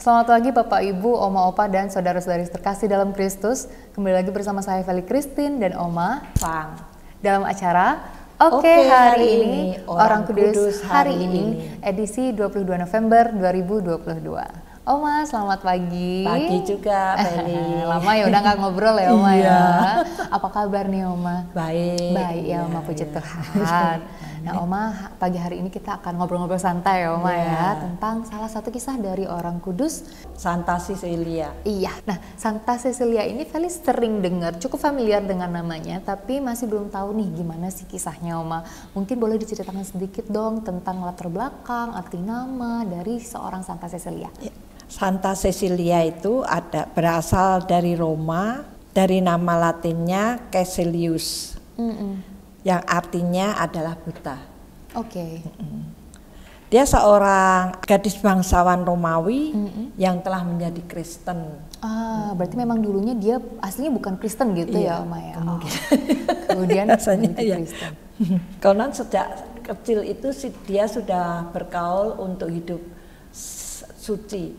Selamat pagi Bapak Ibu, Oma Opa dan saudara-saudari terkasih dalam Kristus. Kembali lagi bersama saya Feli Christine dan Oma Fang. Dalam acara Oke hari ini Orang Kudus hari ini edisi 22 November 2022. Oma, selamat pagi. Pagi juga, Feli. Lama ya udah nggak ngobrol ya Oma ya. Apa kabar nih Oma? Baik. Baik ya Oma, puji Tuhan. Nah Oma, pagi hari ini kita akan ngobrol-ngobrol santai ya Oma ya tentang salah satu kisah dari orang kudus, Santa Cecilia. Iya, nah Santa Cecilia ini Feli sering dengar, cukup familiar dengan namanya, tapi masih belum tahu nih gimana sih kisahnya Oma. Mungkin boleh diceritakan sedikit dong tentang latar belakang, arti nama dari seorang Santa Cecilia. Santa Cecilia itu berasal dari Roma, dari nama latinnya Caecilius. Yang artinya adalah buta. Oke. Dia seorang gadis bangsawan Romawi yang telah menjadi Kristen. Berarti memang dulunya dia aslinya bukan Kristen gitu ya Oma ya? Kemudian rasanya ya. Kristen. Konon sejak kecil itu dia sudah bergaul untuk hidup suci.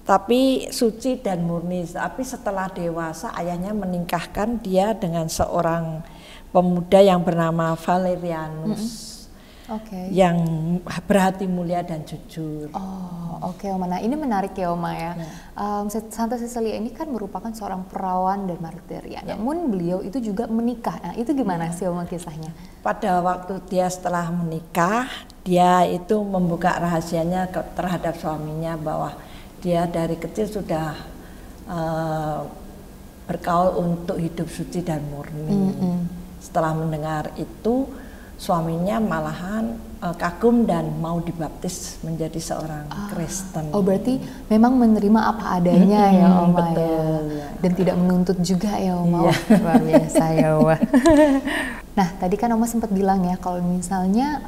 Tapi suci dan murni. Tapi setelah dewasa ayahnya menikahkan dia dengan seorang pemuda yang bernama Valerianus. Yang berhati mulia dan jujur. Oke Oma. Nah ini menarik ya Oma ya. Santa Cecilia ini kan merupakan seorang perawan dan martir ya. Namun beliau itu juga menikah. Nah itu gimana sih Oma kisahnya? Pada waktu dia setelah menikah, dia itu membuka rahasianya terhadap suaminya bahwa dia dari kecil sudah bergaul untuk hidup suci dan murni. Setelah mendengar itu, suaminya malahan kagum dan mau dibaptis menjadi seorang Kristen. Berarti memang menerima apa adanya ya Oma betul, ya. Dan tidak menuntut juga ya Oma. Luar biasa ya Oma. Nah tadi kan Oma sempat bilang ya kalau misalnya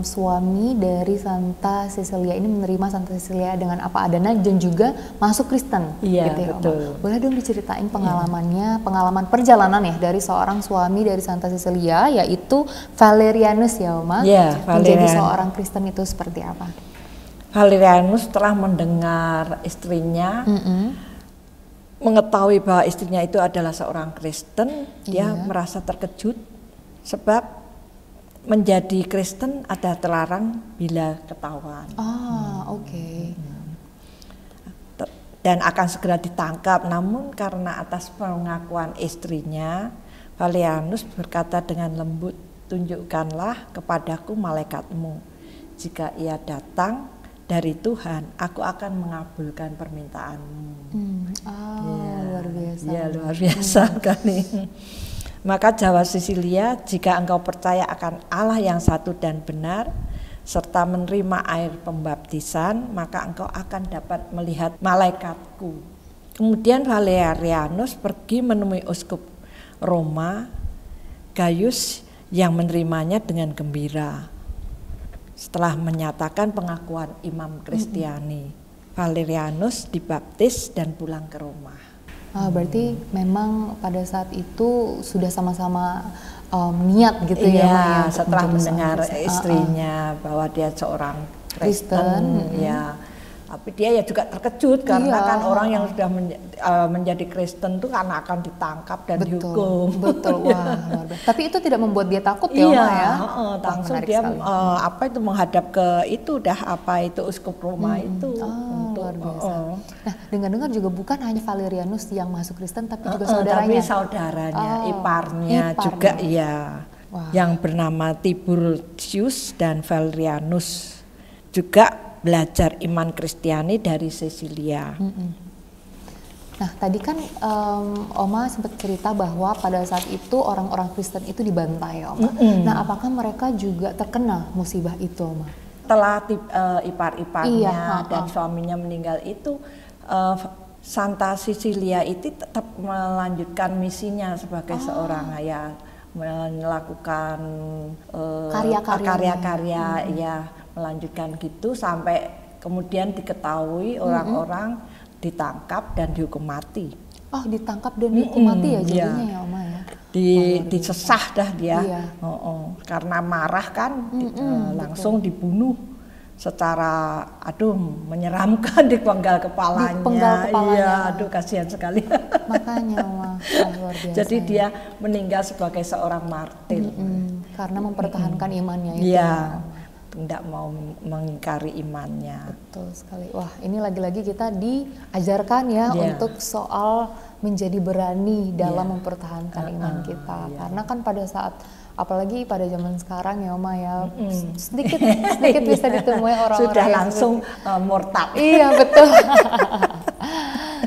suami dari Santa Cecilia ini menerima Santa Cecilia dengan apa adanya dan juga masuk Kristen gitu ya betul. Oma. Boleh dong diceritain pengalamannya, pengalaman perjalanan ya dari seorang suami dari Santa Cecilia yaitu Valerianus ya Oma. Menjadi seorang Kristen itu seperti apa? Valerianus setelah mendengar istrinya mengetahui bahwa istrinya itu adalah seorang Kristen, dia merasa terkejut sebab menjadi Kristen ada terlarang bila ketahuan. Dan akan segera ditangkap. Namun karena atas pengakuan istrinya, Valerianus berkata dengan lembut, tunjukkanlah kepadaku malaikatmu. Jika ia datang dari Tuhan, aku akan mengabulkan permintaanmu. Luar biasa. Ya luar biasa kali. Maka jawab Cecilia, jika engkau percaya akan Allah yang satu dan benar, serta menerima air pembaptisan, maka engkau akan dapat melihat malaikatku. Kemudian Valerianus pergi menemui uskup Roma, Gaius, yang menerimanya dengan gembira. Setelah menyatakan pengakuan imam Kristiani, Valerianus dibaptis dan pulang ke Roma. Berarti memang pada saat itu sudah sama-sama niat gitu ya. Setelah mendengar istrinya bahwa dia seorang Kristen, tapi dia ya juga terkejut karena kan orang yang sudah menjadi Kristen itu karena akan ditangkap dan dihukum. Betul, wah luar biasa. Tapi itu tidak membuat dia takut ya Oma ya? Langsung dia menghadap ke itu uskup Roma itu. Luar biasa. Nah dengar-dengar juga bukan hanya Valerianus yang masuk Kristen tapi juga saudaranya. Tapi saudaranya, iparnya juga ya. Yang bernama Tiburtius dan Valerianus juga belajar iman Kristiani dari Cecilia. Nah tadi kan Oma sempat cerita bahwa pada saat itu orang-orang Kristen itu dibantai Oma. Nah apakah mereka juga terkena musibah itu Oma? Setelah ipar-iparnya dan suaminya meninggal itu, Santa Cecilia itu tetap melanjutkan misinya sebagai seorang melakukan karya-karya melanjutkan gitu sampai kemudian diketahui orang-orang ditangkap dan dihukum mati. Ditangkap dan dihukum mati ya jadinya ya Oma ya. Disesah dah dia. Karena marah kan langsung dibunuh secara menyeramkan dipenggal kepalanya. Iya, aduh kasihan sekali. Makanya Oma, luar biasa. Jadi dia meninggal sebagai seorang martir. Karena mempertahankan imannya itu. Iya. Tidak mau mengingkari imannya. Betul sekali. Wah, ini lagi-lagi kita diajarkan ya untuk soal menjadi berani dalam mempertahankan iman kita. Karena kan pada saat, apalagi pada zaman sekarang ya Oma ya, sedikit bisa ditemui orang-orang sudah yang langsung murtad. Iya betul.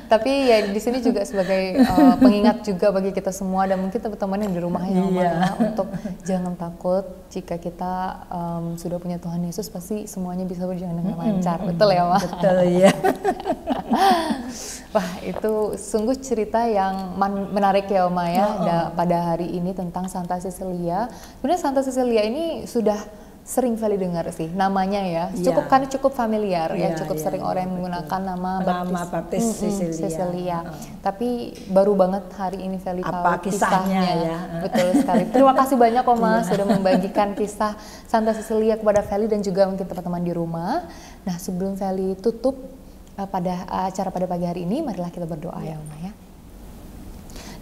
Tapi ya di sini juga sebagai pengingat juga bagi kita semua dan mungkin teman-teman yang di rumah ya Oma ya, untuk jangan takut jika kita sudah punya Tuhan Yesus, pasti semuanya bisa berjalan dengan lancar. Betul ya Oma? Betul ya. Wah, itu sungguh cerita yang menarik ya Oma ya, pada hari ini tentang Santa Cecilia. Sebenarnya Santa Cecilia ini sudah sering kali dengar sih namanya ya, cukup familiar ya, cukup sering orang yang menggunakan nama baptis Cecilia. Tapi baru banget hari ini Feli tahu kisahnya ya. Betul sekali. Terima kasih banyak Oma sudah membagikan kisah Santa Cecilia kepada Feli dan juga mungkin teman-teman di rumah. Nah, sebelum Feli tutup pada acara pada pagi hari ini, marilah kita berdoa ya Oma ya.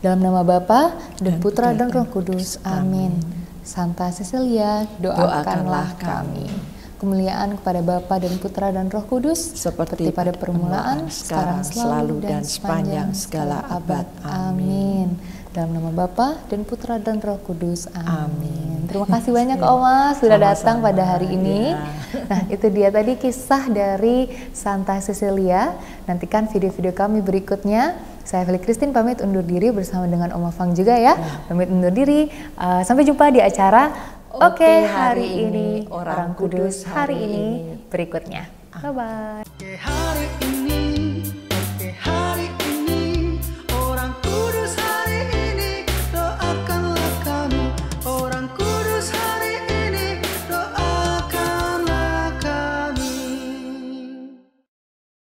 Dalam nama Bapa dan Putra dan Roh Kudus. Amin. Santa Cecilia, doakanlah kami. Kemuliaan kepada Bapa dan Putra dan Roh Kudus, seperti pada permulaan, sekarang, selalu, dan sepanjang segala abad. Amin. Dalam nama Bapa dan Putra dan Roh Kudus. Amin. Terima kasih banyak Oma sudah datang pada hari ini. Nah, itu dia tadi kisah dari Santa Cecilia. Nantikan video-video kami berikutnya. Saya Feli Christine pamit undur diri bersama dengan Oma Fang juga ya. Pamit undur diri. Sampai jumpa di acara Oke hari ini Orang Kudus hari ini berikutnya. Bye bye.